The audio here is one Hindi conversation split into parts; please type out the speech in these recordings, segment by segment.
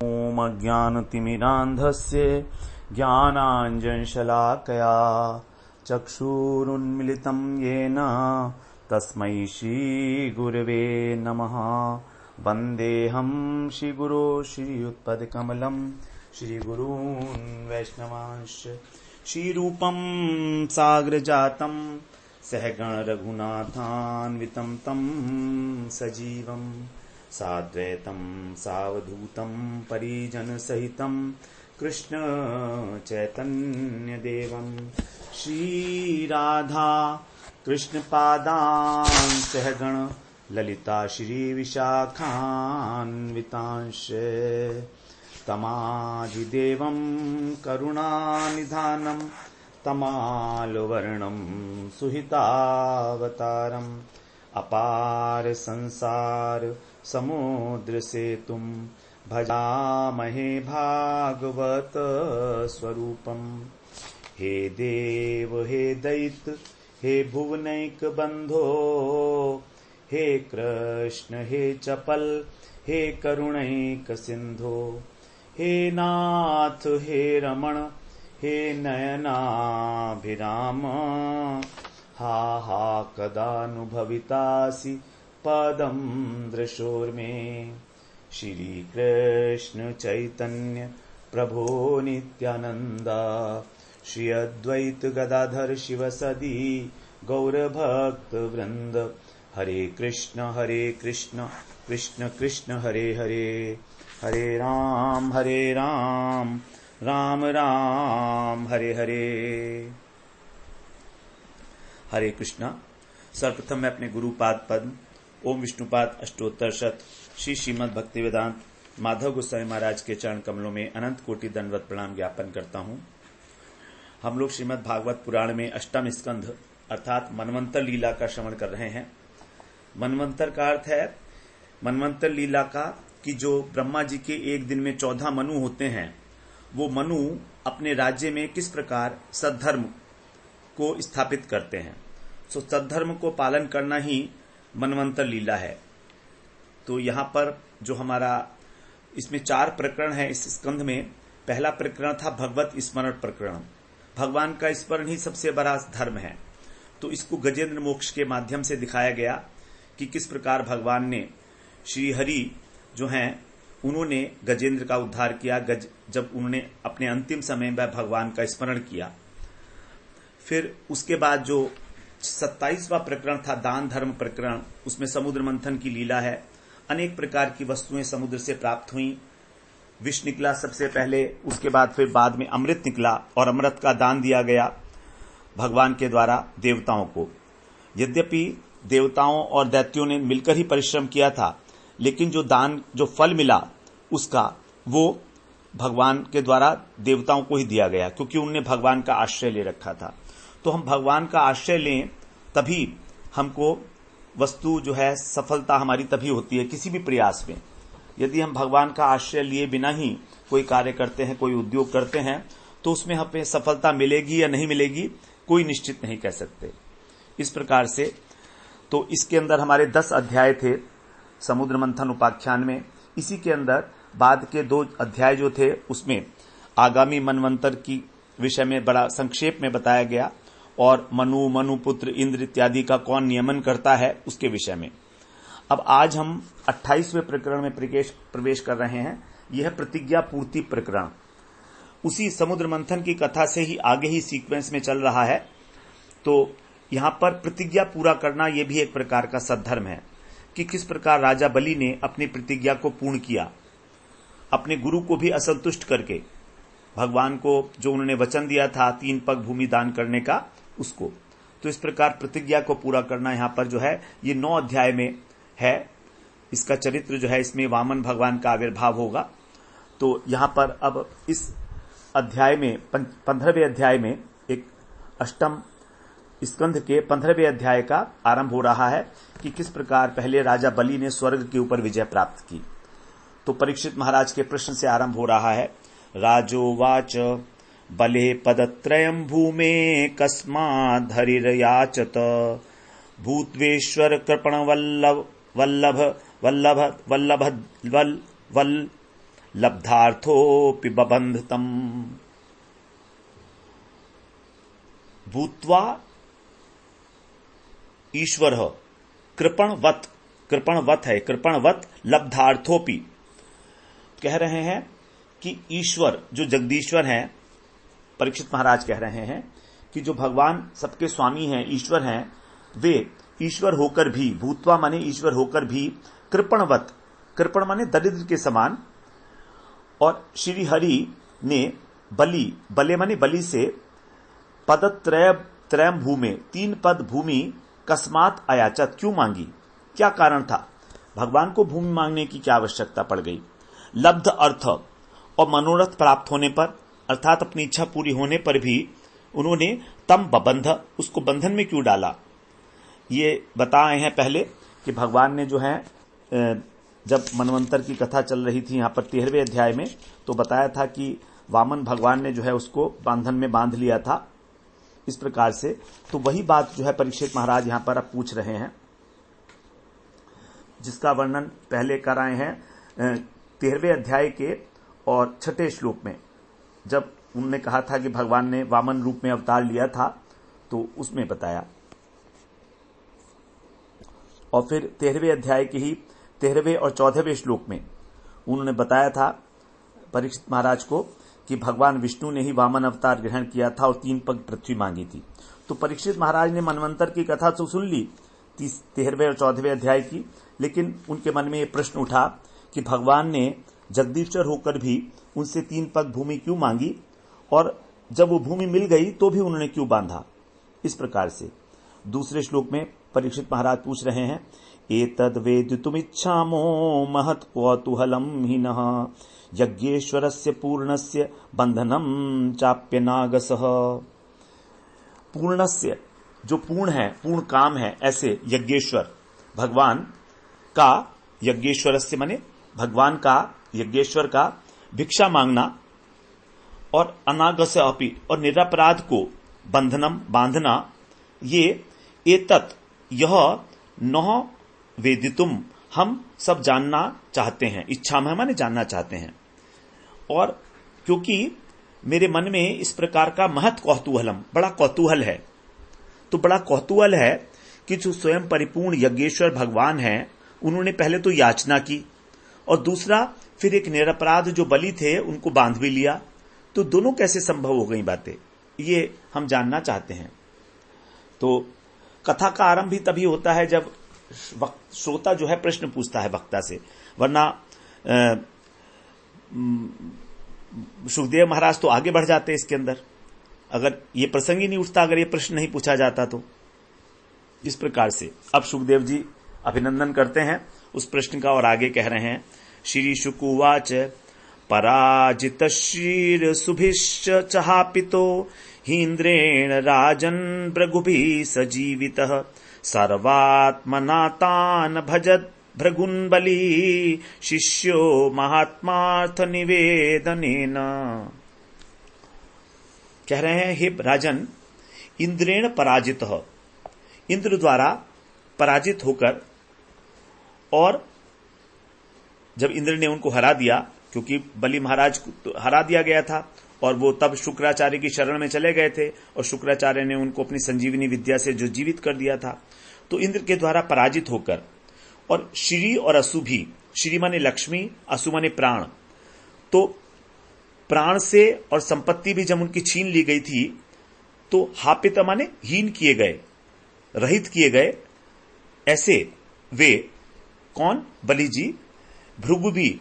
ॐ अज्ञानतिमिरान्धस्य ज्ञानाञ्जनशलाकया चक्षुरुन्मिलितं येन तस्मै श्रीगुरवे नमः। वन्देऽहं श्रीगुरो श्रीयुत्पदकमलं श्रीगुरून् वैष्णवांश्च। श्रीरूपं साग्रजातं सहगण रघुनाथान्वितं तं सजीवं साद्वैतं सावधूतं परिजनसहितं कृष्ण चैतन्यदेवं श्रीराधा कृष्णपादान् सहगण ललिता श्रीविशाखान्वितांश्च तमादिदेवं करुणानिधानं तमालवर्णं सुहितावतारम् अपार संसार समुद्र सेतुं भजामहे भागवत स्वरूपम्। हे देव हे दैत्य हे भुवनैक बंधो हे कृष्ण हे चपल हे करुणैक सिंधो हे नाथ हे रमण हे नयनाभिराम हा हा कदानुभवितासि पदं दृशोर्मे। श्री कृष्ण चैतन्य प्रभो नित्यानंद श्री अद्वैत गदाधर शिवसदी गौरभक्त वृंद। हरे कृष्ण कृष्ण कृष्ण हरे हरे, हरे राम राम राम हरे हरे। हरे कृष्णा। सर्वप्रथम मैं अपने गुरुपाद पद्म ओम विष्णुपाद अष्टोत्तर शत श्री श्रीमद् भक्तिवेदांत माधव गोस्वामी महाराज के चरण कमलों में अनंत कोटि दंडवत प्रणाम ज्ञापन करता हूं। हम लोग श्रीमद् भागवत पुराण में अष्टम स्कंध अर्थात मनवंतर लीला का श्रवण कर रहे हैं। मनवंतर का अर्थ है मनवंतर लीला का कि जो ब्रह्मा जी के एक दिन में 14 मनु होते हैं, वो मनु अपने राज्य में किस प्रकार सद्धर्म को स्थापित करते हैं। सो सद्धर्म को पालन करना ही मनवंतर लीला है। तो यहाँ पर जो हमारा इसमें 4 प्रकरण है इस स्कंध में, पहला प्रकरण था भगवत स्मरण प्रकरण। भगवान का स्मरण ही सबसे बड़ा धर्म है। तो इसको गजेंद्र मोक्ष के माध्यम से दिखाया गया कि किस प्रकार भगवान ने श्री हरि जो हैं उन्होंने गजेंद्र का उद्धार किया जब उन्होंने अपने अंतिम समय में भगवान का स्मरण किया। फिर उसके बाद जो 27वां प्रकरण था दान धर्म प्रकरण, उसमें समुद्र मंथन की लीला है। अनेक प्रकार की वस्तुएं समुद्र से प्राप्त हुई। विष निकला सबसे पहले, उसके बाद फिर बाद में अमृत निकला और अमृत का दान दिया गया भगवान के द्वारा देवताओं को। यद्यपि देवताओं और दैत्यों ने मिलकर ही परिश्रम किया था, लेकिन जो फल मिला उसका वो भगवान के द्वारा देवताओं को ही दिया गया, क्योंकि उन्होंने भगवान का आश्रय ले रखा था। तो हम भगवान का आश्रय लें तभी हमको वस्तु जो है सफलता हमारी तभी होती है किसी भी प्रयास में। यदि हम भगवान का आश्रय लिए बिना ही कोई कार्य करते हैं, कोई उद्योग करते हैं, तो उसमें हमें सफलता मिलेगी या नहीं मिलेगी कोई निश्चित नहीं कह सकते। इस प्रकार से तो इसके अंदर हमारे 10 अध्याय थे समुद्र मंथन उपाख्यान में। इसी के अंदर बाद के 2 अध्याय जो थे उसमें आगामी मनवंतर की विषय में बड़ा संक्षेप में बताया गया और मनुपुत्र इंद्र इत्यादि का कौन नियमन करता है उसके विषय में। अब आज हम 28वें प्रकरण में प्रवेश कर रहे हैं। यह प्रतिज्ञा पूर्ति प्रकरण उसी समुद्र मंथन की कथा से ही आगे ही सीक्वेंस में चल रहा है। तो यहां पर प्रतिज्ञा पूरा करना यह भी एक प्रकार का सद्धर्म है कि किस प्रकार राजा बलि ने अपनी प्रतिज्ञा को पूर्ण किया, अपने गुरु को भी असंतुष्ट करके भगवान को जो उन्होंने वचन दिया था 3 पग भूमि दान करने का उसको। तो इस प्रकार प्रतिज्ञा को पूरा करना यहां पर जो है ये 9 अध्याय में है। इसका चरित्र जो है इसमें वामन भगवान का आविर्भाव होगा। तो यहां पर अब इस अध्याय में 15वें अध्याय में एक अष्टम स्कंध के 15वें अध्याय का आरंभ हो रहा है कि किस प्रकार पहले राजा बलि ने स्वर्ग के ऊपर विजय प्राप्त की। तो परीक्षित महाराज के प्रश्न से आरंभ हो रहा है। राजोवाच बले पदत्रयम् भूमे कस्माद्धरिर्याचत भूत्वेश्वर कृपण वल्लभ लब्धार्थोऽपि बबन्धतम् भूत्वा ईश्वर कृपणवत लब्धार्थोपि। कह रहे हैं कि ईश्वर जो जगदीश्वर हैं, परीक्षित महाराज कह रहे हैं कि जो भगवान सबके स्वामी हैं, ईश्वर हैं, वे ईश्वर होकर भी, भूत्वा माने ईश्वर होकर भी, कृपणवत, कृपण माने दरिद्र के समान, और श्री हरि ने बले माने बलि से पदत्रयम भूमि, 3 पद भूमि कस्मात अयाचत, क्यों मांगी, क्या कारण था, भगवान को भूमि मांगने की क्या आवश्यकता पड़ गई। लब्ध अर्थ और मनोरथ प्राप्त होने पर, अर्थात अपनी इच्छा पूरी होने पर भी उन्होंने तम बबंध, उसको बंधन में क्यों डाला। ये बताए हैं पहले कि भगवान ने जो है, जब मनवंतर की कथा चल रही थी यहां पर 13वें अध्याय में, तो बताया था कि वामन भगवान ने जो है उसको बंधन में बांध लिया था, इस प्रकार से। तो वही बात जो है परीक्षित महाराज यहां पर अब पूछ रहे हैं, जिसका वर्णन पहले कराए हैं 13वें अध्याय के और 6ठे श्लोक में, जब उन्होंने कहा था कि भगवान ने वामन रूप में अवतार लिया था, तो उसमें बताया। और फिर 13वें अध्याय के ही 13वें और 14वें श्लोक में उन्होंने बताया था परीक्षित महाराज को कि भगवान विष्णु ने ही वामन अवतार ग्रहण किया था और 3 पग पृथ्वी मांगी थी। तो परीक्षित महाराज ने मनवंतर की कथा तो सुन ली 13वें और 14वें अध्याय की, लेकिन उनके मन में यह प्रश्न उठा कि भगवान ने जगदीश्वर होकर भी उनसे 3 पग भूमि क्यों मांगी, और जब वो भूमि मिल गई तो भी उन्होंने क्यों बांधा। इस प्रकार से दूसरे श्लोक में परीक्षित महाराज पूछ रहे हैं, एतद् वेदितुमिच्छामो महत् कौतूहलं हि नः यज्ञेश्वरस्य पूर्णस्य बंधनं चाप्यनागसः। पूर्णस्य, जो पूर्ण है, पूर्ण काम है, ऐसे यज्ञेश्वर भगवान का, यज्ञेश्वरस्य माने भगवान का, यज्ञेश्वर का भिक्षा मांगना, और अनागस अपि, और निरपराध को बंधनम बांधना, ये एतत् यह न वेदितुम, हम सब जानना चाहते हैं, इच्छा में माने जानना चाहते हैं, और क्योंकि मेरे मन में इस प्रकार का महत कौतूहलम, बड़ा कौतूहल है, तो बड़ा कौतूहल है कि जो स्वयं परिपूर्ण यज्ञेश्वर भगवान हैं, उन्होंने पहले तो याचना की, और दूसरा फिर एक निरपराध जो बलि थे उनको बांध भी लिया, तो दोनों कैसे संभव हो गई बातें, ये हम जानना चाहते हैं। तो कथा का आरंभ भी तभी होता है जब श्रोता जो है प्रश्न पूछता है वक्ता से, वरना सुखदेव महाराज तो आगे बढ़ जाते इसके अंदर, अगर ये प्रसंग ही नहीं उठता, अगर ये प्रश्न नहीं पूछा जाता तो। इस प्रकार से अब सुखदेव जी अभिनंदन करते हैं उस प्रश्न का, और आगे कह रहे हैं, श्री शुकुवाच पराजित शीर सुभिश्च चहापितो हीन्द्रेण राजन भृगुभिः सजीवितः सर्वात्मना तान् भजत भृगुन् बलि शिष्यो महात्मार्थ निवेदनेन। कह रहे हैं, हे राजन, इंद्रेण पराजित, इंद्र द्वारा पराजित होकर, और जब इंद्र ने उनको हरा दिया, क्योंकि बलि महाराज को हरा दिया गया था, और वो तब शुक्राचार्य की शरण में चले गए थे, और शुक्राचार्य ने उनको अपनी संजीवनी विद्या से जो जीवित कर दिया था, तो इंद्र के द्वारा पराजित होकर, और श्री और असु भी, श्री माने लक्ष्मी, असु माने प्राण, तो प्राण से और संपत्ति भी जब उनकी छीन ली गई थी, तो हापित माने हीन किए गए, रहित किए गए, ऐसे वे कौन, बलि जी, भृगु भी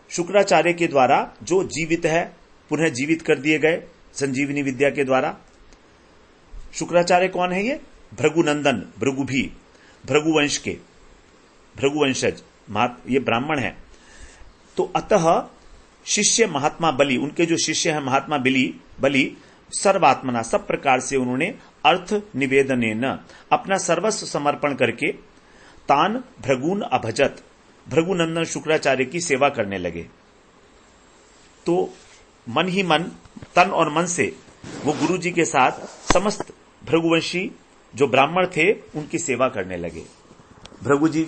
शुक्राचार्य के द्वारा जो जीवित है पुनः जीवित कर दिए गए संजीवनी विद्या के द्वारा। शुक्राचार्य कौन है, ये भृगुनंदन, भृगु भी, भृगुवंश के, भृगुवंशज, ये ब्राह्मण है। तो अतः शिष्य महात्मा बलि, उनके जो शिष्य हैं महात्मा बलि सर्वात्मना, सब प्रकार से उन्होंने अर्थ निवेदनेन, अपना सर्वस्व समर्पण करके, तान भृगुन अभजत, भृगुनंदन शुक्राचार्य की सेवा करने लगे। तो मन ही मन, तन और मन से वो गुरु जी के साथ समस्त भृगुवंशी जो ब्राह्मण थे उनकी सेवा करने लगे। भृगु जी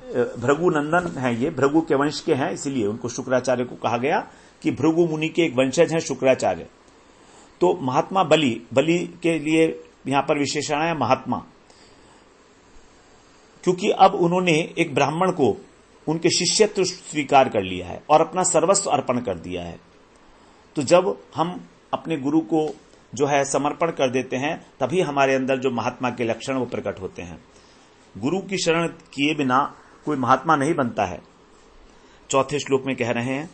भृगुनंदन हैं, ये भृगु के वंश के हैं, इसीलिए उनको शुक्राचार्य को कहा गया कि भृगु मुनि के एक वंशज हैं शुक्राचार्य। तो महात्मा बलि, बलि के लिए यहां पर विशेषण है महात्मा, क्योंकि अब उन्होंने एक ब्राह्मण को उनके शिष्यत्व स्वीकार कर लिया है और अपना सर्वस्व अर्पण कर दिया है। तो जब हम अपने गुरु को जो है समर्पण कर देते हैं, तभी हमारे अंदर जो महात्मा के लक्षण वो प्रकट होते हैं। गुरु की शरण किए बिना कोई महात्मा नहीं बनता है। चौथे श्लोक में कह रहे हैं,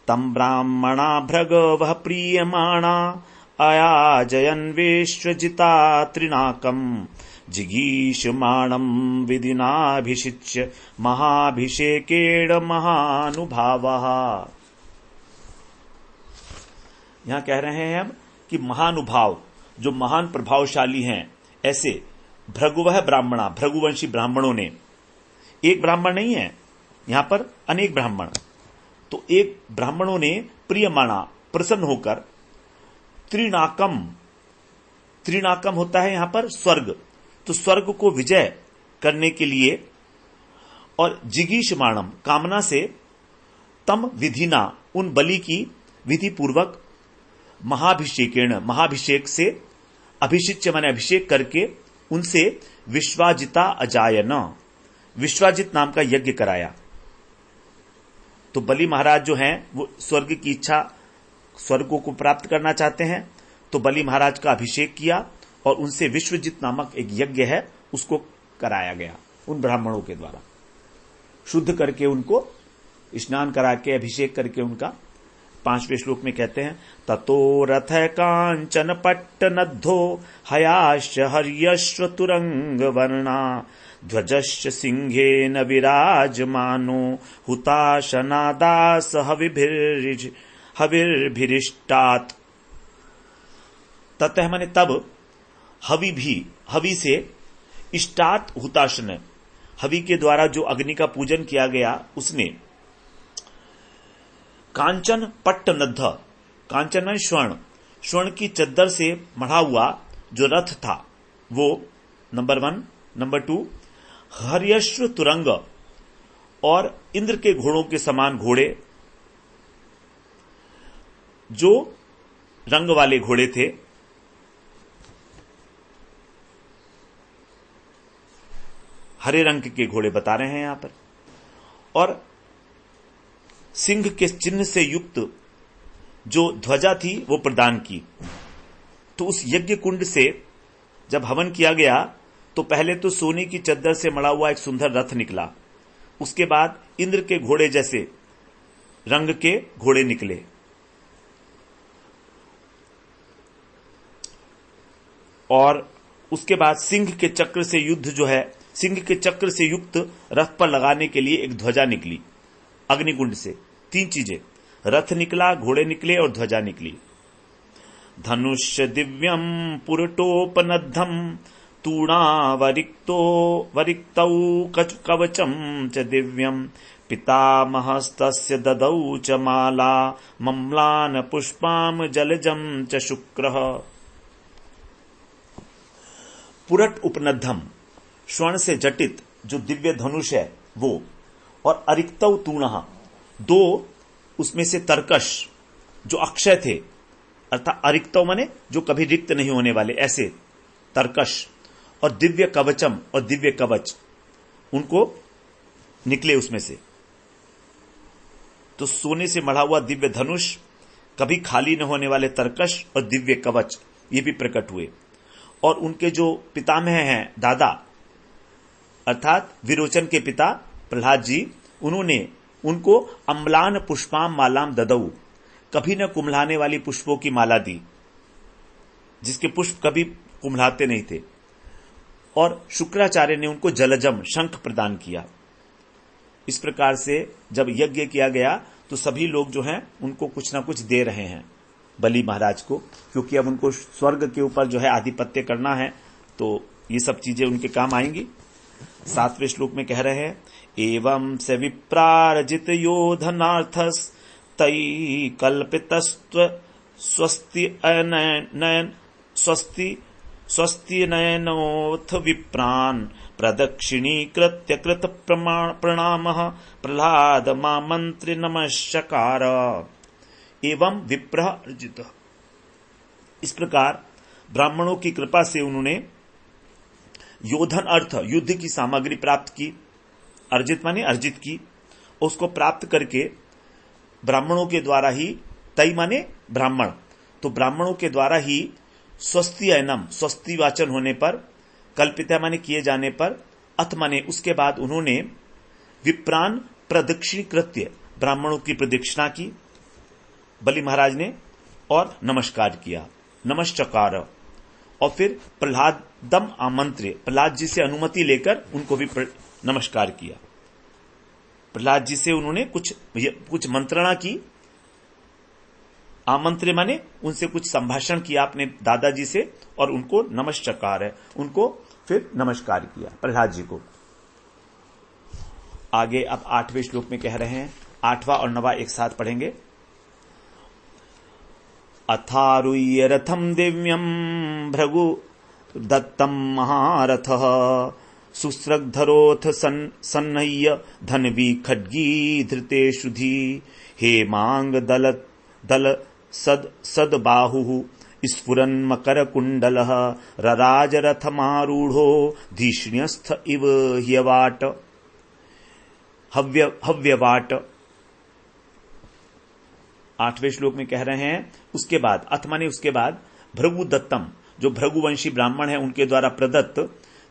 तम ब्राह्मणा भृग वह प्रीयमाणा अयाजयन् विश्वजिता त्रिनाकम जिगीषमाणम विधिनाभिषिच्य महाभिषेकेण महानुभावः। यहां कह रहे हैं अब कि महानुभाव, जो महान प्रभावशाली हैं, ऐसे भृगुवह ब्राह्मणा, भृगुवंशी ब्राह्मणों ने, एक ब्राह्मण नहीं है यहां पर, अनेक ब्राह्मण, तो एक ब्राह्मणों ने प्रियमाणा, प्रसन्न होकर, त्रिनाकम, त्रिनाकम होता है यहां पर स्वर्ग, तो स्वर्ग को विजय करने के लिए, और जिगीषमाणम, कामना से, तम विधिना, उन बलि की विधि पूर्वक, महाभिषेकेण, महाभिषेक से, अभिषिच्य माने अभिषेक करके, उनसे विश्वाजिता अजायन, विश्वाजित नाम का यज्ञ कराया। तो बलि महाराज जो हैं वो स्वर्ग की इच्छा, स्वर्ग को प्राप्त करना चाहते हैं, तो बलि महाराज का अभिषेक किया और उनसे विश्वजित नामक एक यज्ञ है उसको कराया गया उन ब्राह्मणों के द्वारा, शुद्ध करके उनको स्नान करा के अभिषेक करके उनका। 5वें श्लोक में कहते हैं, ततो रथ कांचन पट्टनद्धो हयाश्च हर्यश्व तुरंग वर्णा ध्वजश्च सिंहेन विराजमानो हुताशनादास हविर्भिरिष्टात्। ततः माने तब, हवि भी, हवि से, इष्टात् हुताशन, हवि के द्वारा जो अग्नि का पूजन किया गया उसने, कांचन पट्टनद्ध, कांचन में स्वर्ण, स्वर्ण की चद्दर से मढ़ा हुआ जो रथ था वो नंबर 1, नंबर 2 हर्यश्व तुरंग, और इंद्र के घोड़ों के समान घोड़े, जो रंग वाले घोड़े थे, हरे रंग के घोड़े बता रहे हैं यहां पर, और सिंह के चिन्ह से युक्त जो ध्वजा थी वो प्रदान की। तो उस यज्ञ कुंड से जब हवन किया गया तो पहले तो सोने की चद्दर से मड़ा हुआ एक सुंदर रथ निकला, उसके बाद इंद्र के घोड़े जैसे रंग के घोड़े निकले, और उसके बाद सिंह के चक्र से युद्ध जो है, सिंह के चक्र से युक्त रथ पर लगाने के लिए एक ध्वजा निकली अग्निकुंड से। 3 चीजें, रथ निकला, घोड़े निकले और ध्वजा निकली। धनुष दिव्यम पुरटोपनद्धम तूणावरिक्तो वरिक्तौ कवचम च दिव्यम पितामहस्तस्य ददौ च माला मम्लान पुष्पाम जलजम च शुक्रः। पुरट उपनद्धम, स्वर्ण से जटित जो दिव्य धनुष है वो, और अरिक्तौ तूणः, 2 उसमें से तरकश जो अक्षय थे, अर्थात अरिक्तौ माने जो कभी रिक्त नहीं होने वाले, ऐसे तरकश, और दिव्य कवचम, और दिव्य कवच उनको निकले उसमें से। तो सोने से मढ़ा हुआ दिव्य धनुष, कभी खाली न होने वाले तरकश और दिव्य कवच, ये भी प्रकट हुए। और उनके जो पितामह हैं, दादा अर्थात विरोचन के पिता प्रहलाद जी, उन्होंने उनको अम्लान पुष्पाम मालाम ददऊ, कभी न कुम्हलाने वाली पुष्पों की माला दी, जिसके पुष्प कभी कुम्हलाते नहीं थे। और शुक्राचार्य ने उनको जलजम, शंख प्रदान किया। इस प्रकार से जब यज्ञ किया गया तो सभी लोग जो हैं उनको कुछ ना कुछ दे रहे हैं बलि महाराज को, क्योंकि अब उनको स्वर्ग के ऊपर जो है आधिपत्य करना है, तो ये सब चीजें उनके काम आएंगी। 7वें श्लोक में कह रहे हैं, एवं से विप्रार्जित योधनार्थस तई कल्पितस्त्व स्वस्ति अनयन स्वस्ति स्वस्ति नयनोऽथ विप्रान् प्रदक्षिणीकृत्य कृत प्रणामः प्रह्लाद मामन्त्र्य नमश्चकार एवं विप्रः अर्जितः। इस प्रकार ब्राह्मणों की कृपा से उन्होंने योधन अर्थ युद्ध की सामग्री प्राप्त की। अर्जित माने अर्जित की, उसको प्राप्त करके ब्राह्मणों के द्वारा ही, तई माने ब्राह्मण, तो ब्राह्मणों के द्वारा ही स्वस्ति अयनम, स्वस्ति वाचन होने पर, कल्पिता माने किए जाने पर, अथ माने उसके बाद उन्होंने विप्रान प्रदक्षिणीकृत्य, ब्राह्मणों की प्रदक्षिणा की बलि महाराज ने और नमस्कार किया, नमश्चकार, और फिर प्रह्लादम आमंत्र्य, प्रह्लाद जी से अनुमति लेकर उनको भी नमस्कार किया। प्रह्लाद जी से उन्होंने कुछ मंत्रणा की, आमंत्र्य माने उनसे कुछ संभाषण किया अपने दादाजी से, और उनको नमश्चकार है, उनको फिर नमस्कार किया प्रह्लाद जी को। आगे अब 8वें श्लोक में कह रहे हैं, 8वां और 9वां एक साथ पढ़ेंगे। अथारुह्य रथम दिव्यम भृगु दत्तम महारथः सुस्रग्धरोथ सन्नह्य धन्वी खड्गी धृते शुधि हेमांग दल सदबाहुः स्फुरन् मकर कुंडलः रराज रथमारूढ़ो धीष्ण्यस्थ इव ह्यवाट हव्यवाट। 8वें श्लोक में कह रहे हैं, उसके बाद, अथ माने उसके बाद, भृगु दत्तम, जो भृगुवंशी ब्राह्मण है उनके द्वारा प्रदत्त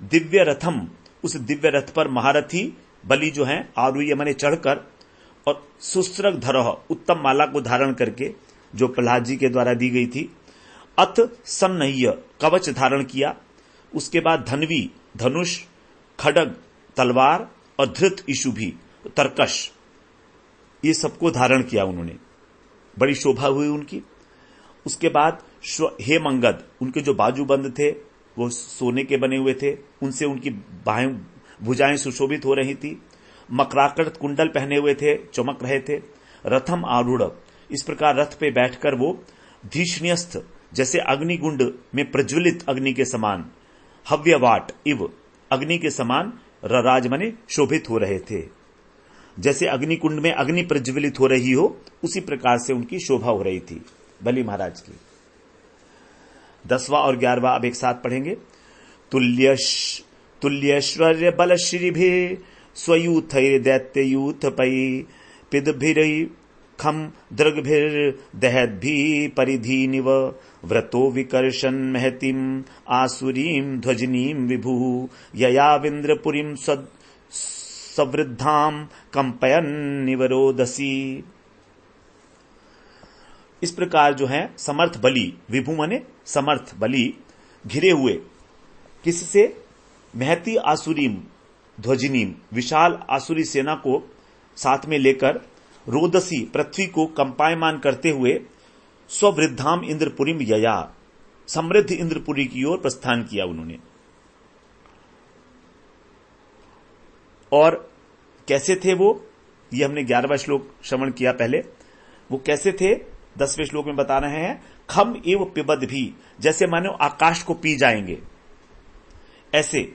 दिव्य रथम, उस दिव्य रथ पर महारथी बलि जो है आरूह्य माने चढ़कर, और सुस्रग धरह, उत्तम माला को धारण करके, जो प्रह्लाद जी के द्वारा दी गई थी, अथ सन्नह्य, कवच धारण किया, उसके बाद धन्वी, धनुष, खड्ग, तलवार, और धृत इशुभी, तरकश, ये सबको धारण किया उन्होंने, बड़ी शोभा हुई उनकी। उसके बाद हेमंगद, उनके जो बाजूबंद थे वो सोने के बने हुए थे, उनसे उनकी बाहें भुजाएं सुशोभित हो रही थी। मकराकृत कुंडल पहने हुए थे, चमक रहे थे। रथम आरूढ़, इस प्रकार रथ पे बैठकर वो धीष्ण्यस्थ, जैसे अग्निकुंड में प्रज्वलित अग्नि के समान, हव्यवाट इव, अग्नि के समान, रराज माने शोभित हो रहे थे। जैसे अग्निकुंड में अग्नि प्रज्वलित हो रही हो, उसी प्रकार से उनकी शोभा हो रही थी बलि महाराज की। 10वां और 11वां अब एक साथ पढ़ेंगे। तुल्यश्वर्य बल श्रीभि स्वयूथैर दैत्ययूथ पै पिदभिरई खम दृग्भिर्दहद्भि परिधीनिव व्रतो विकर्षन् महतीम आसुरीम ध्वजनीम विभु ययाविंद्रपुरीम सवृद्धाम कंपयन निवरोदसी। इस प्रकार जो है समर्थ बलि, विभु माने समर्थ बलि, घिरे हुए किससे, महती आसुरीम ध्वजिनीम, विशाल आसुरी सेना को साथ में लेकर, रोदसी, पृथ्वी को कंपायमान करते हुए, स्ववृद्धाम इंद्रपुरीम यया, समृद्ध इंद्रपुरी की ओर प्रस्थान किया उन्होंने। और कैसे थे वो, ये हमने 11वां श्लोक श्रवण किया पहले। वो कैसे थे 10वें श्लोक में बता रहे हैं। खम एव पिबद भी, जैसे मानो आकाश को पी जाएंगे ऐसे,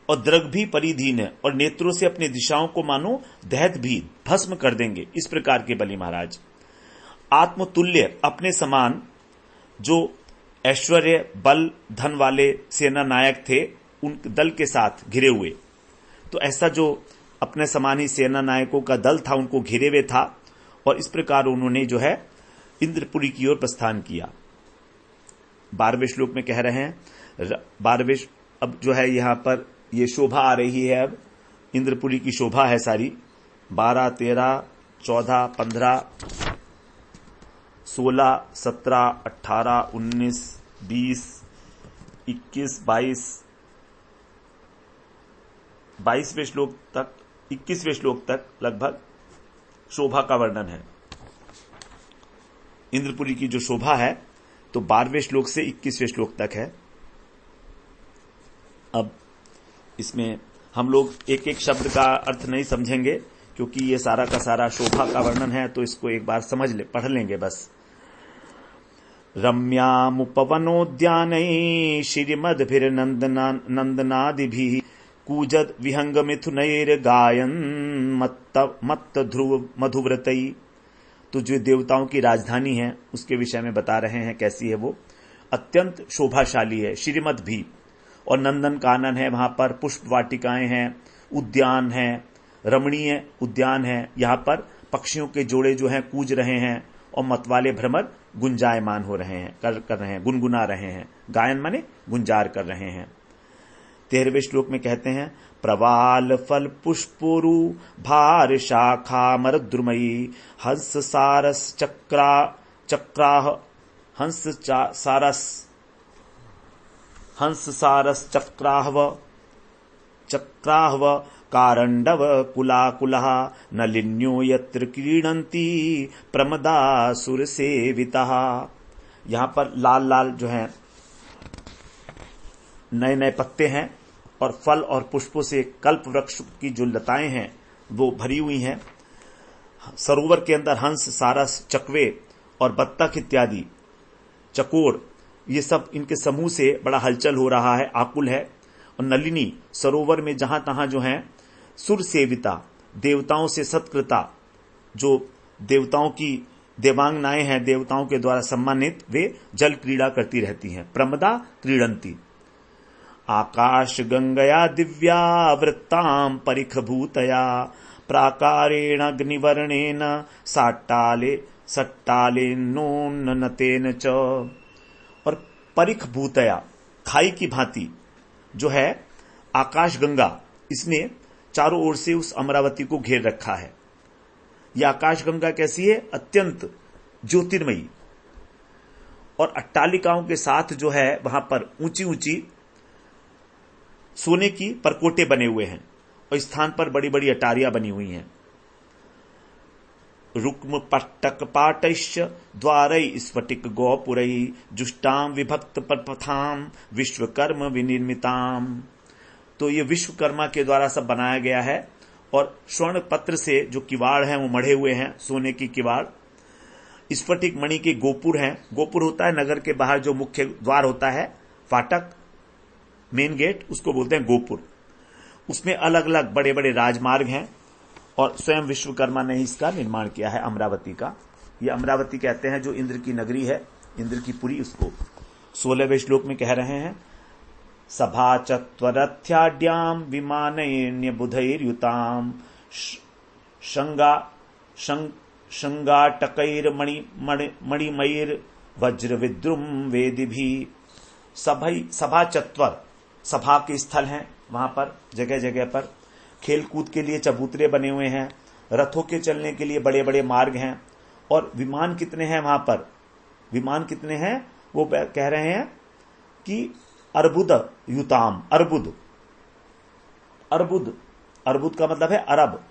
और द्रग भी परिधीन है, और नेत्रों से अपनी दिशाओं को मानो दहत भी, भस्म कर देंगे, इस प्रकार के बलि महाराज। आत्मतुल्य, अपने समान, जो ऐश्वर्य बल धन वाले सेना नायक थे, उन दल के साथ घिरे हुए, तो ऐसा जो अपने समान ही सेना नायकों का दल था उनको घिरे हुए था, और इस प्रकार उन्होंने जो है इंद्रपुरी की ओर प्रस्थान किया। 12वें श्लोक में कह रहे हैं, 12वें, अब जो है यहां पर ये शोभा आ रही है, अब इंद्रपुरी की शोभा है सारी। 12, 13, 14, 15, 16, 17, 18, 19, 20, 21, 22वें श्लोक तक, 21वें श्लोक तक लगभग शोभा का वर्णन है। इंद्रपुरी की जो शोभा है तो 12वें श्लोक से 21वें श्लोक तक है। अब इसमें हम लोग एक एक शब्द का अर्थ नहीं समझेंगे, क्योंकि ये सारा का सारा शोभा का वर्णन है, तो इसको एक बार समझ ले, पढ़ लेंगे बस। रम्यामुपवनोद्यानैः श्रीमद्भिर्नन्दनादिभिः कूजद विहंग मिथुनैर्गायन् मत्त ध्रुव मधुव्रतैः। तो जो देवताओं की राजधानी है उसके विषय में बता रहे हैं कैसी है वो। अत्यंत शोभाशाली है। श्रीमद भी और नंदन कानन है, वहां पर पुष्प वाटिकाएं हैं, उद्यान है, रमणीय उद्यान है। यहाँ पर पक्षियों के जोड़े जो हैं कूज रहे हैं और मतवाले भ्रमर गुंजायमान हो रहे हैं, कर रहे हैं, गुनगुना रहे हैं। गायन माने गुंजार कर रहे हैं। 13वें श्लोक में कहते हैं प्रवाल फल पुष्पोरु भार शाखा मरद्रुमयी हंस सारस चक्राह हंस सारस चक्राहव कारंडव कुलाकुलः नलिन्यो यत्र क्रीडन्ति प्रमदासुर सेवितः। यहाँ पर लाल लाल जो है नए नए पत्ते हैं और फल और पुष्पों से कल्प वृक्ष की जो लताएं हैं वो भरी हुई हैं। सरोवर के अंदर हंस सारस चकवे और बत्तख इत्यादि चकोर ये सब इनके समूह से बड़ा हलचल हो रहा है, आकुल है। और नलिनी सरोवर में जहां तहां जो है सुर सेविता देवताओं से सत्कृता जो देवताओं की देवांगनाएं हैं, देवताओं के द्वारा सम्मानित, वे जल क्रीड़ा करती रहती हैं। प्रमदा क्रीडंती आकाश गंगया दिव्या वृत्तां परिखभूतया प्राकारेण अग्निवर्णेन सट्टालेनोन्नतेन च। और परिख भूतया खाई की भांति जो है आकाश गंगा, इसने चारों ओर से उस अमरावती को घेर रखा है। यह आकाश गंगा कैसी है? अत्यंत ज्योतिर्मयी। और अट्टालिकाओं के साथ जो है वहां पर ऊंची ऊंची सोने की परकोटे बने हुए हैं और स्थान पर बड़ी बड़ी अटारियां बनी हुई हैं। रुक्म पट्टक पाटैश्च द्वारै स्फटिक गौपुरै जुष्टाम विभक्त परपथाम विश्वकर्म विनिर्मिताम। तो ये विश्वकर्मा के द्वारा सब बनाया गया है। और स्वर्ण पत्र से जो किवाड़ हैं वो मढ़े हुए हैं, सोने की किवाड़। स्फटिक मणि के गोपुर हैं। गोपुर होता है नगर के बाहर जो मुख्य द्वार होता है, फाटक, मेन गेट, उसको बोलते हैं गोपुर। उसमें अलग अलग बड़े बड़े राजमार्ग हैं और स्वयं विश्वकर्मा ने इसका निर्माण किया है अमरावती का। ये अमरावती कहते हैं जो इंद्र की नगरी है, इंद्र की पुरी, उसको 16वें श्लोक में कह रहे हैं सभा चत्वरथ्याड्याम विमानैर्न्य बुधैर्युताम शंगाटकैर मणिमयैर वज्र विद्रुम वेदिभी। सभा चत्वर, सभा के स्थल हैं वहां पर, जगह जगह पर खेल कूद के लिए चबूतरे बने हुए हैं, रथों के चलने के लिए बड़े बड़े मार्ग हैं। और विमान कितने हैं वहां पर? विमान कितने हैं वो कह रहे हैं कि अर्बुद युताम। अर्बुद, अर्बुद, अर्बुद का मतलब है अरब।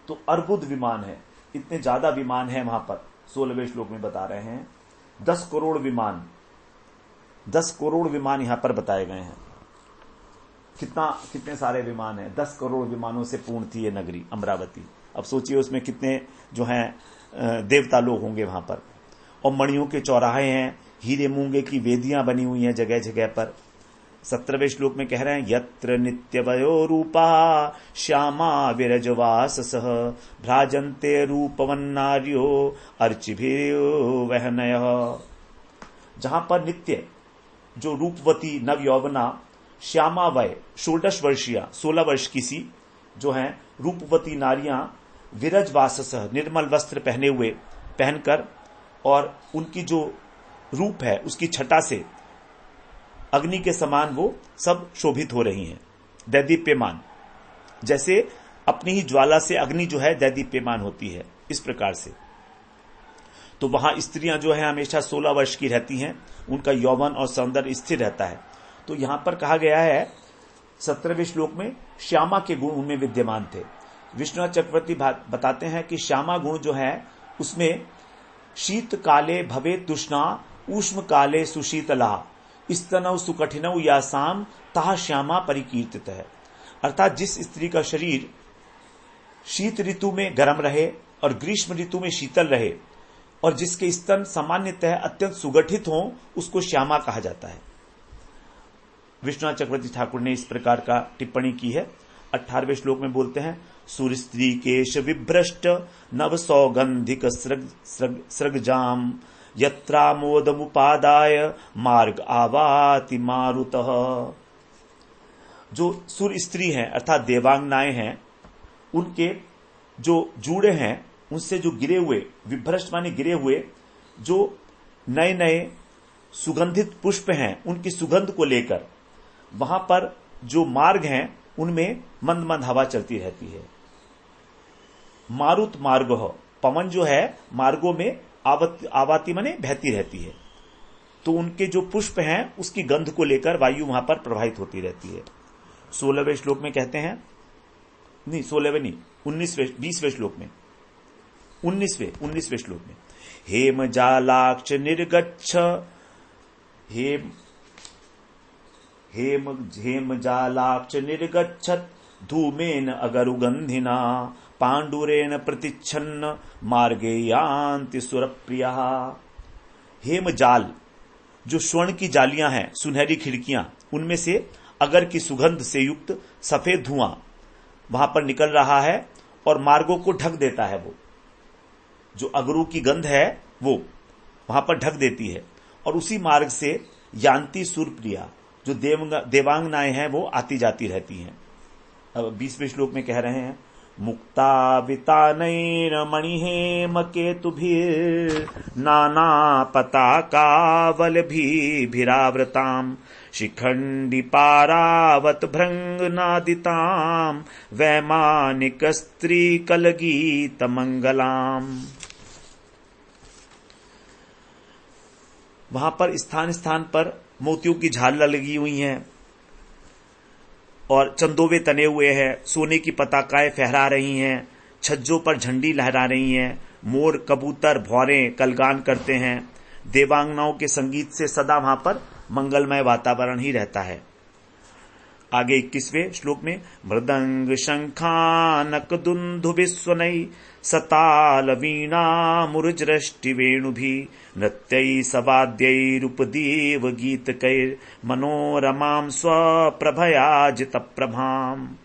तो अर्बुद विमान है, इतने ज्यादा विमान है वहां पर। 16वें श्लोक में बता रहे हैं 10 करोड़ विमान, 10 करोड़ विमान यहां पर बताए गए हैं। कितने सारे विमान हैं? 10 करोड़ विमानों से पूर्ण थी ये नगरी अमरावती। अब सोचिए उसमें कितने जो हैं देवता लोग होंगे वहां पर। और मणियों के चौराहे हैं, हीरे मूंगे की वेदियां बनी हुई हैं जगह जगह पर। 17वें श्लोक में कह रहे हैं यत्र नित्यवयो रूपा श्यामा विरजवाससः भ्राजन्ते रूपवन्नार्यो अर्चिभिर्यो वहनयः। जहां पर नित्य जो रूपवती नव यौवना श्यामा वय 16 वर्षीय 16 वर्ष की सी जो हैं रूपवती नारियां विरजवाससः निर्मल वस्त्र पहने हुए, पहनकर, और उनकी जो रूप है उसकी छटा से अग्नि के समान वो सब शोभित हो रही हैं, दैदीप्यमान। जैसे अपनी ही ज्वाला से अग्नि जो है दैदीप्यमान होती है, इस प्रकार से। तो वहां स्त्रियां जो है हमेशा 16 वर्ष की रहती हैं, उनका यौवन और सौंदर्य स्थिर रहता है। तो यहां पर कहा गया है 17वें श्लोक में श्यामा के गुण उनमें विद्यमान थे। विष्णु चक्रवर्ती बताते हैं कि श्यामा गुण जो है उसमें शीत काले भवे तुष्णा ऊष्म काले सुशीतला स्तनौ सुकठिनौ यासाम ताह श्यामा परिकीर्तित है। अर्थात जिस स्त्री का शरीर शीत ऋतु में गर्म रहे और ग्रीष्म ऋतु में शीतल रहे और जिसके स्तन सामान्यतः अत्यंत सुगठित हों उसको श्यामा कहा जाता है। विश्वनाथ चक्रवर्ती ठाकुर ने इस प्रकार का टिप्पणी की है। 18वें श्लोक में बोलते हैं, सूर्यस्त्री केश विभ्रष्ट नव सौगंधिक सृगजाम यत्रामोदमुपादाय मार्ग आवाति मारुतः। जो सूर्य स्त्री हैं अर्थात देवांगनाएं हैं, उनके जो जूड़े हैं उनसे जो गिरे हुए, विभ्रष्ट माने गिरे हुए, जो नए नए सुगंधित पुष्प हैं उनकी सुगंध को लेकर वहां पर जो मार्ग हैं उनमें मंद मंद हवा चलती रहती है। मारुत मार्ग, पवन जो है मार्गों में आवाती माने बहती रहती है, तो उनके जो पुष्प हैं उसकी गंध को लेकर वायु वहां पर प्रवाहित होती रहती है। 16वें श्लोक में कहते हैं, नहीं 16वें नहीं, 20वें श्लोक में, 19वें श्लोक में, हेम जालाक्ष निर्गच्छ हेम जालाक्ष निर्गच्छत धूमेन अगरुगंधिना पांडुरेण प्रतिच्छन्न मार्गे यान्ति सुरप्रिया। हेम जाल, जो स्वर्ण की जालियां हैं, सुनहरी खिड़कियां, उनमें से अगर की सुगंध से युक्त सफेद धुआं वहां पर निकल रहा है और मार्गों को ढक देता है। वो जो अगरू की गंध है वो वहां पर ढक देती है और उसी मार्ग से यान्ति सुरप्रिया, जो देवांगनाएं हैं वो आती जाती रहती हैं। अब 20वें श्लोक में कह रहे हैं, मुक्ता वितानैर मणिहेम केतुभिर नाना पताकावलभिरावृताम शिखंडी पारावत भृंगनादिताम वैमानिक स्त्री कलगीत मंगलाम। वहां पर स्थान स्थान पर मोतियों की झालर लगी हुई हैं और चंदोवे तने हुए हैं, सोने की पताकाएं फहरा रही हैं, छज्जों पर झंडी लहरा रही हैं, मोर कबूतर भौरें कलगान करते हैं। देवांगनाओं के संगीत से सदा वहां पर मंगलमय वातावरण ही रहता है। आगे 21वें श्लोक में, मृदंग शंखानक दुंदुभिस्वनई सताल वीणा मुरुजृष्टि वेणुभि नृत्यई सवाद्यैरुपदेव गीतकैर मनोरमां स्वप्रभयाजित प्रभाम।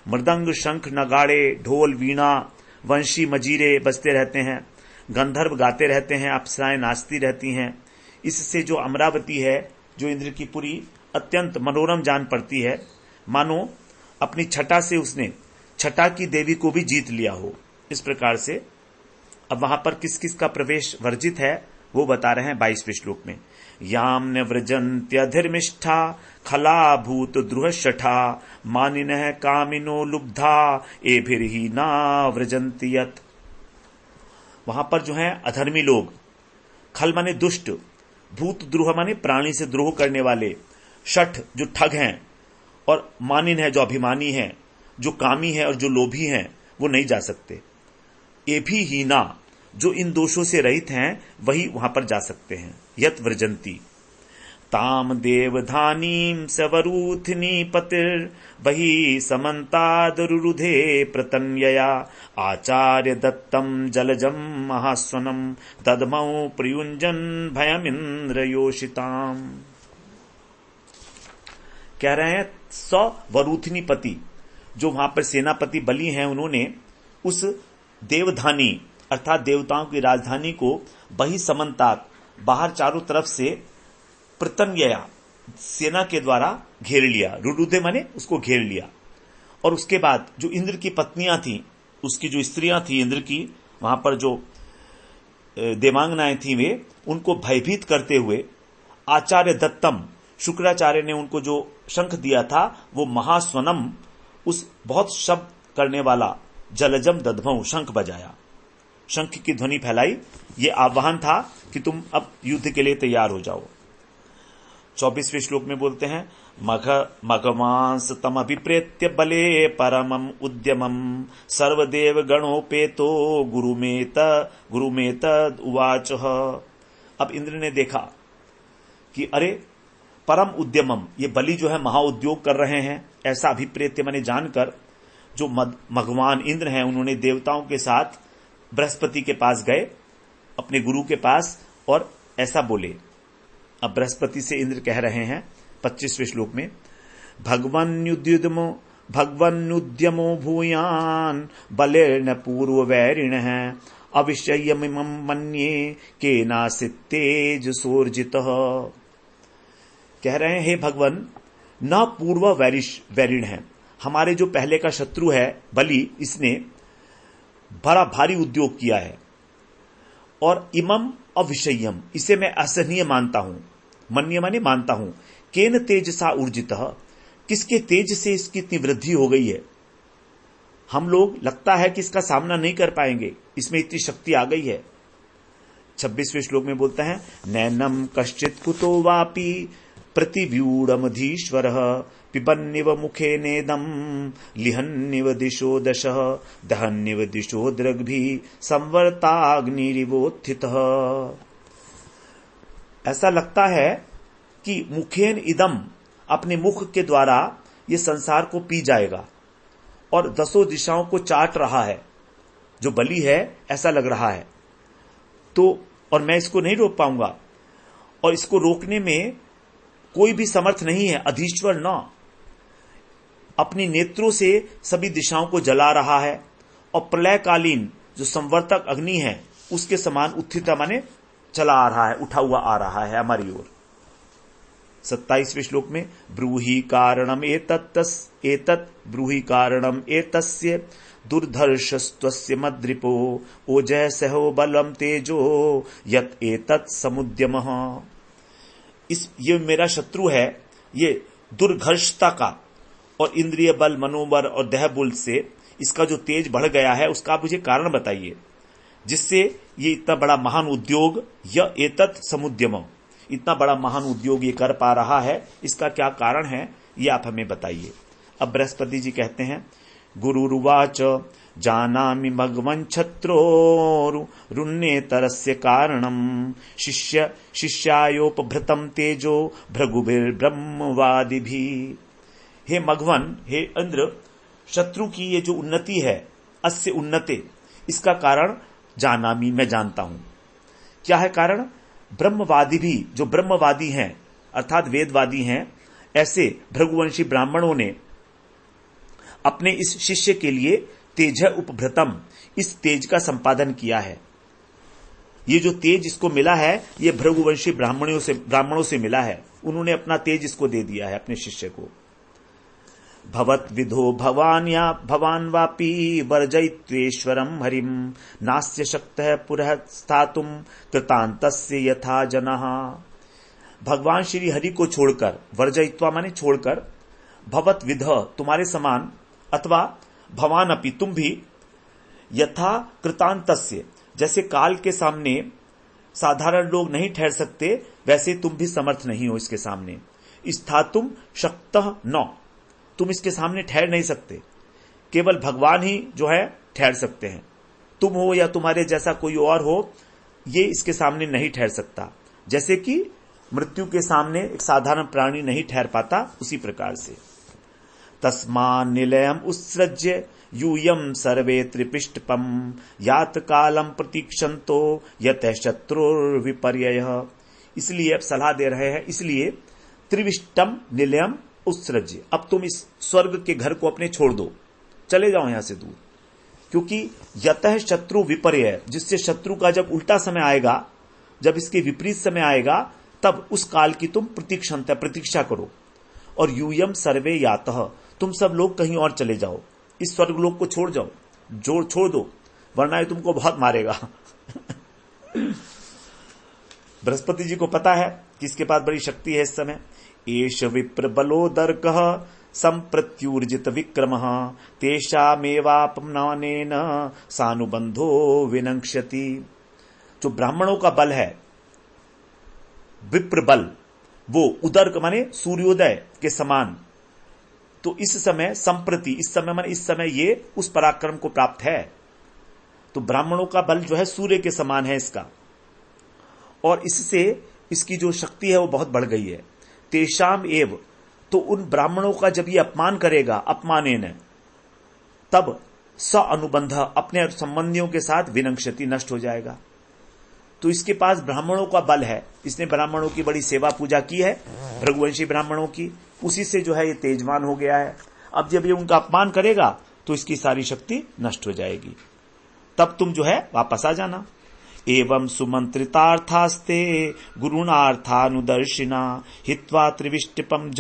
मृदंग शंख नगाड़े ढोल वीणा वंशी मजीरे बजते रहते हैं, गंधर्व गाते रहते हैं, अप्सराएं नाचती रहती हैं। इससे जो अमरावती है, जो इंद्र की पुरी अत्यंत मनोरम जान पड़ती है, मानो अपनी छटा से उसने छटा की देवी को भी जीत लिया हो। इस प्रकार से अब वहां पर किस किस का प्रवेश वर्जित है वो बता रहे हैं 22वें श्लोक में। याम न व्रजन्त्यधिर्मिष्ठा खला भूत द्रुहशठा मानिनः कामिनो लुब्धा एभिर्हि ना व्रजन्ति यत्। वहां पर जो है अधर्मी लोग, खल माने दुष्ट, भूत द्रोह माने प्राणी से द्रोह करने वाले, शठ जो ठग हैं, और मानिन है जो अभिमानी है, जो कामी है और जो लोभी हैं, वो नहीं जा सकते। ये भी हीना, जो इन दोषों से रहित हैं वही वहां पर जा सकते हैं। यत व्रजंती ताम देवधानीम सवरूथनी पतिर बही समन्तादरुरुधे प्रतन्यया आचार्य दत्तम जलजम महास्वनम ददमौ प्रयुंजन भयमिंद्र योषिताम। कह रहे हैं सवरूथनी पति, जो वहां पर सेनापति बलि हैं, उन्होंने उस देवधानी अर्थात देवताओं की राजधानी को बही समन्तात बाहर चारों तरफ से प्रतन्यया सेना के द्वारा घेर लिया। रुरुदे माने उसको घेर लिया। और उसके बाद जो इंद्र की पत्नियां थी, उसकी जो स्त्रियां थी इंद्र की, वहां पर जो देवांगनाएं थी, वे उनको भयभीत करते हुए आचार्य दत्तम, शुक्राचार्य ने उनको जो शंख दिया था वो महास्वनम, उस बहुत शब्द करने वाला जलजम दधमऊ शंख बजाया, शंख की ध्वनि फैलाई। ये आह्वान था कि तुम अब युद्ध के लिए तैयार हो जाओ। 24वें श्लोक में बोलते हैं, मघमांस तम अभिप्रेत्य बले परमम उद्यमम सर्वदेव गणोपेतो गुरुमेत उवाच। अब इंद्र ने देखा कि अरे परम उद्यमम, ये बलि जो है महाउद्योग कर रहे हैं, ऐसा अभिप्रेत्य मैंने जानकर जो भगवान इंद्र हैं उन्होंने देवताओं के साथ बृहस्पति के पास गए, अपने गुरु के पास, और ऐसा बोले। अब बृहस्पति से इंद्र कह रहे हैं 25वें श्लोक में, भगवन्नुद्यमो भूयान बलेन पूर्व वैरिणः अविषयमिमं मन्ये केनासित् तेजसोर्जितः। कह रहे हैं, हे भगवान, न पूर्व वैरिण है, हमारे जो पहले का शत्रु है बलि, इसने बड़ा भारी उद्योग किया है, और इमम अविषयम, इसे मैं असहनीय मानता हूं। मन्य माने मानता हूं। केन तेजसा ऊर्जितः, किसके तेज से इसकी इतनी वृद्धि हो गई है। हम लोग लगता है कि इसका सामना नहीं कर पाएंगे, इसमें इतनी शक्ति आ गई है। 26वें श्लोक में बोलता है, नैनम कश्चित कुतो वापि प्रतिव्यूढ़मधीश्वरः पिबन्निव मुखे नेदम लिहन्निव दिशो दशः दहन्निव दिशो दृग्भिः संवर्ताग्निरिवोत्थितः। ऐसा लगता है कि मुखेन इदम, अपने मुख के द्वारा ये संसार को पी जाएगा और 10 दिशाओं को चाट रहा है। जो बलि है ऐसा लग रहा है, तो और मैं इसको नहीं रोक पाऊंगा, और इसको रोकने में कोई भी समर्थ नहीं है। अधीश्वर न अपनी नेत्रों से सभी दिशाओं को जला रहा है, और प्रलयकालीन जो संवर्तक अग्नि है उसके समान उत्थित माने चला आ रहा है, उठा हुआ आ रहा है हमारी ओर। 27वें श्लोक में, ब्रूहि कारणम एतत् ब्रूहि कारणम एतस्य दुर्धर्षस्त्वस्य मद्रिपो ओजसहो बलम तेजो यत एतत् समुद्यमः। ये मेरा शत्रु है, ये दुर्घर्षता का और इंद्रिय बल, मनोबल और देह बल से इसका जो तेज बढ़ गया है, उसका आप मुझे कारण बताइए, जिससे ये इतना बड़ा महान उद्योग, यह एतत् समुद्यम, इतना बड़ा महान उद्योग ये कर पा रहा है, इसका क्या कारण है, ये आप हमें बताइए। अब बृहस्पति जी कहते हैं, गुरुरुवाच जानामि भगवन् छत्रोरुन्नेतरस्य कारणं शिष्यायोपभृतं तेजो भृगुभिर्ब्रह्मवादिभिः। हे मघवन, हे इंद्र, शत्रु की ये जो उन्नति है, अस्य उन्नते, इसका कारण जानामि, मैं जानता हूं। क्या है कारण? ब्रह्मवादी भी, जो ब्रह्मवादी हैं अर्थात वेदवादी हैं, ऐसे भृगुवंशी ब्राह्मणों ने अपने इस शिष्य के लिए तेज उपभृतम, इस तेज का संपादन किया है। ये जो तेज इसको मिला है, ये भृगुवंशी ब्राह्मणों से मिला है। उन्होंने अपना तेज इसको दे दिया है अपने शिष्य को। भवत विधो भवान वापी वर्जयित्वेश्वरम हरिम नास्य शक्तः पुरः स्थातुम कृतान्तस्य यथा जनः। भगवान श्री हरि को छोड़कर, वर्जयित्वा माने छोड़कर, भवत विध, तुम्हारे समान, अथवा भवान अपि, तुम भी, यथा कृतान्तस्य, जैसे काल के सामने साधारण लोग नहीं ठहर सकते, वैसे तुम भी समर्थ नहीं हो इसके सामने। स्थातुम शक्तः न, तुम इसके सामने ठहर नहीं सकते, केवल भगवान ही जो है ठहर सकते हैं। तुम हो या तुम्हारे जैसा कोई और हो, ये इसके सामने नहीं ठहर सकता। जैसे कि मृत्यु के सामने एक साधारण प्राणी नहीं ठहर पाता, उसी प्रकार से। तस्मान् निलयम उत्सृज्य यूयम सर्वे त्रिपिष्टपम यात कालम प्रतीक्षन्तो यतः शत्रुर्विपर्ययः। इसलिए अब सलाह दे रहे हैं, इसलिए त्रिविष्टम निलयम उत्सृज्य, अब तुम इस स्वर्ग के घर को अपने छोड़ दो, चले जाओ यहां से दूर, क्योंकि यतः शत्रु विपर्यय, जिससे शत्रु का जब उल्टा समय आएगा, जब इसके विपरीत समय आएगा, तब उस काल की तुम प्रतीक्षा करो। और यूयम सर्वे यातः, तुम सब लोग कहीं और चले जाओ, इस स्वर्ग लोक को छोड़ जाओ, छोड़ दो, वरना ये तुमको बहुत मारेगा। बृहस्पति जी को पता है कि इसके पास बड़ी शक्ति है इस समय। एष विप्र बलोदर्कः संप्रत्यूर्जित विक्रमः तेषामेवापमानेन सानुबंधो विनक्ष्यति। जो ब्राह्मणों का बल है, विप्र बल, वो उदर्क माने सूर्योदय के समान, तो इस समय संप्रति, इस समय माने इस समय ये उस पराक्रम को प्राप्त है। तो ब्राह्मणों का बल जो है सूर्य के समान है इसका, और इससे इसकी जो शक्ति है वो बहुत बढ़ गई है। तेषाम एव, तो उन ब्राह्मणों का जब ये अपमान करेगा, अपमानेन, तब स अनुबंध, अपने संबंधियों के साथ विनंक्षति, नष्ट हो जाएगा। तो इसके पास ब्राह्मणों का बल है, इसने ब्राह्मणों की बड़ी सेवा पूजा की है, रघुवंशी ब्राह्मणों की, उसी से जो है ये तेजवान हो गया है। अब जब ये उनका अपमान करेगा तो इसकी सारी शक्ति नष्ट हो जाएगी, तब तुम जो है वापस आ जाना। एवं सुमंत्रितार्थास्ते गुरुणार्थानुदर्शिना हित्वा त्रिविष्टिपम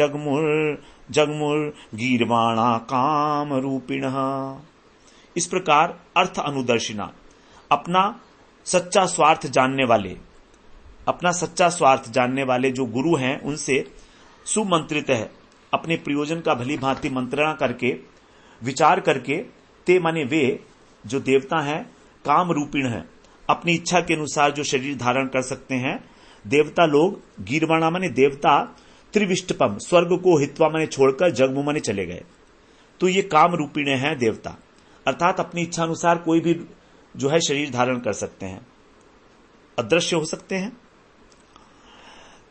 जगमुर गीर्वाणा काम रूपिणः। इस प्रकार अर्थ अनुदर्शिना, अपना सच्चा स्वार्थ जानने वाले जो गुरु हैं उनसे सुमंत्रित है, अपने प्रयोजन का भली भांति मंत्रणा करके, विचार करके, ते माने वे जो देवता हैं, काम रूपिण है, अपनी इच्छा के अनुसार जो शरीर धारण कर सकते हैं देवता लोग, गीर्वाणा माने देवता, त्रिविष्टपम स्वर्ग को हित्वा माने छोड़कर जगमु माने चले गए। तो ये काम रूपिणे हैं देवता, अर्थात अपनी इच्छा अनुसार कोई भी जो है शरीर धारण कर सकते हैं, अदृश्य हो सकते हैं।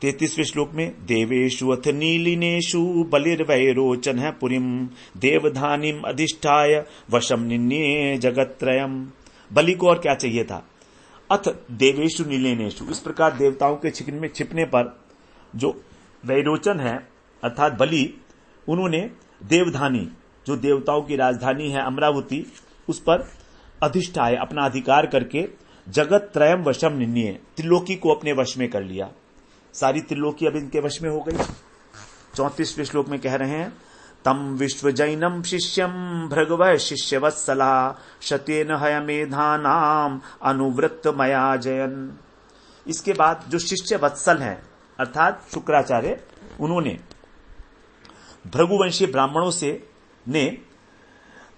33वें श्लोक में देवेषु अथ नीलिनेषु बलिर्वैरोचन है पुरीम देवधानीम अधिष्ठाय वशम निन्ये जगत्त्रयम्। बलि को और क्या चाहिए था? अथ देवेषु नीलिनेषु, इस प्रकार देवताओं के छिपने पर जो वैरोचन है अर्थात बलि, उन्होंने देवधानी जो देवताओं की राजधानी है अमरावती, उस पर अधिष्ठाय अपना अधिकार करके जगत त्रयम वशम निन्ये, त्रिलोकी को अपने वश में कर लिया। सारी त्रिलोकी अब इनके वश में हो गई। 34वें श्लोक में कह रहे हैं तम विश्व जैनम शिष्यम भृगव शिष्यवत्सला शतेन हयमेधानाम अनुवृत्त मया जयन। इसके बाद जो शिष्य वत्सल हैं अर्थात शुक्राचार्य, उन्होंने भृगुवंशी ब्राह्मणों से ने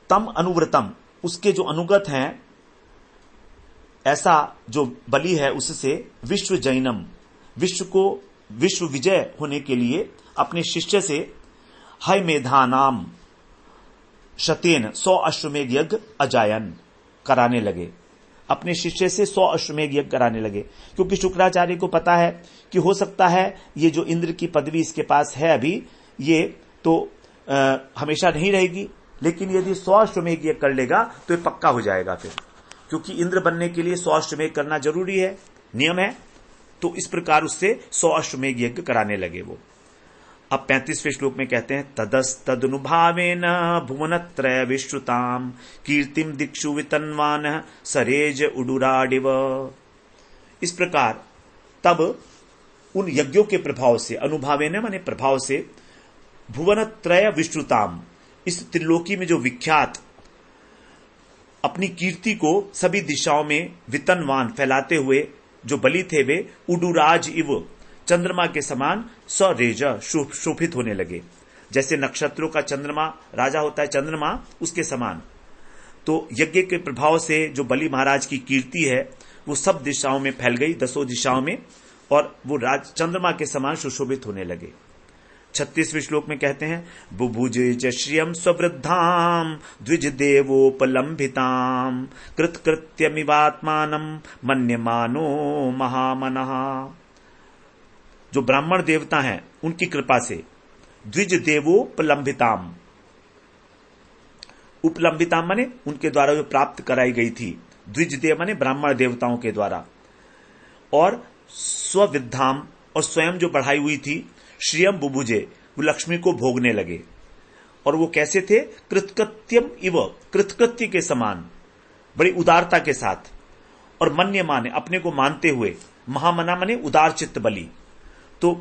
तम अनुव्रतम, उसके जो अनुगत हैं, ऐसा जो बलि है उससे विश्व जैनम, विश्व विजय होने के लिए अपने शिष्य से हय मेधानाम शतेन 100 अश्वमेध यज्ञ अजायन कराने लगे। अपने शिष्य से 100 अश्वमेध यज्ञ कराने लगे, क्योंकि शुक्राचार्य को पता है कि हो सकता है ये जो इंद्र की पदवी इसके पास है अभी, ये तो हमेशा नहीं रहेगी, लेकिन यदि 100 अश्वमेध यज्ञ कर लेगा तो ये पक्का हो जाएगा फिर, क्योंकि इंद्र बनने के लिए 100 अश्वमेध करना जरूरी है, नियम है। तो इस प्रकार उससे 100 अश्वमेध यज्ञ कराने लगे वो। अब 35वें श्लोक में कहते हैं तदस्तदनुभावेन भुवनत्रय विश्रुताम कीर्तिम दिक्षु वितन्वान सरेज उडुराडिव। इस प्रकार तब उन यज्ञों के प्रभाव से, अनुभावेन माने प्रभाव से, भुवनत्रय विश्रुताम, इस त्रिलोकी में जो विख्यात अपनी कीर्ति को सभी दिशाओं में वितनवान फैलाते हुए जो बलि थे वे उडुराज इव, चंद्रमा के समान सरेज शोभित होने लगे। जैसे नक्षत्रों का चंद्रमा राजा होता है, चंद्रमा उसके समान। तो यज्ञ के प्रभाव से जो बलि महाराज की कीर्ति है वो सब दिशाओं में फैल गई, 10 दिशाओं में, और वो चंद्रमा के समान सुशोभित होने लगे। 36वें श्लोक में कहते हैं बुभुज श्रियम स्ववृद्धाम द्विज देवोपलंबिताम कृतकृत्यमिवात्मानम मन्यमानो महामनः। जो ब्राह्मण देवता हैं उनकी कृपा से द्विज देवोपलंबिताम, उपलंबिताम माने उनके द्वारा जो प्राप्त कराई गई थी, द्विज देव माने ब्राह्मण देवताओं के द्वारा, और स्वविद्धाम और स्वयं जो बढ़ाई हुई थी, श्रियम बुभुजे, वो लक्ष्मी को भोगने लगे। और वो कैसे थे? कृतकृत्यम इव, कृतकृत्य के समान, बड़ी उदारता के साथ, और मन्य माने अपने को मानते हुए, महामना माने उदार चित्त बलि। तो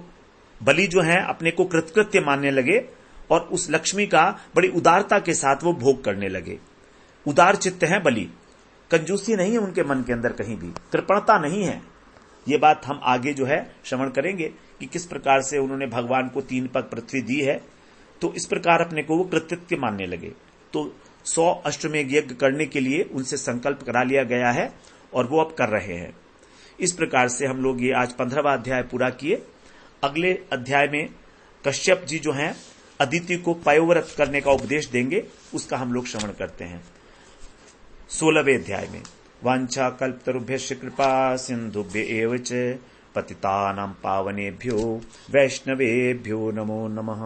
बलि जो है अपने को कृतकृत्य मानने लगे और उस लक्ष्मी का बड़ी उदारता के साथ वो भोग करने लगे। उदार चित्त है बलि, कंजूसी नहीं है उनके मन के अंदर, कहीं भी कृपणता नहीं है। ये बात हम आगे जो है श्रवण करेंगे कि किस प्रकार से उन्होंने भगवान को 3 पग पृथ्वी दी है। तो इस प्रकार अपने को वो कृतकृत्य मानने लगे। तो 100 अश्वमेध यज्ञ करने के लिए उनसे संकल्प करा लिया गया है और वो अब कर रहे हैं। इस प्रकार से हम लोग ये आज 15वां अध्याय पूरा किए। अगले अध्याय में कश्यप जी जो हैं अदिति को पयोव्रत करने का उपदेश देंगे, उसका हम लोग श्रवण करते हैं 16वें अध्याय में। वांछा कल्पतरुभ्यश्च कृपा सिंधुभ्य एव च पतितानां पावनेभ्यो वैष्णवेभ्यो नमो नमः।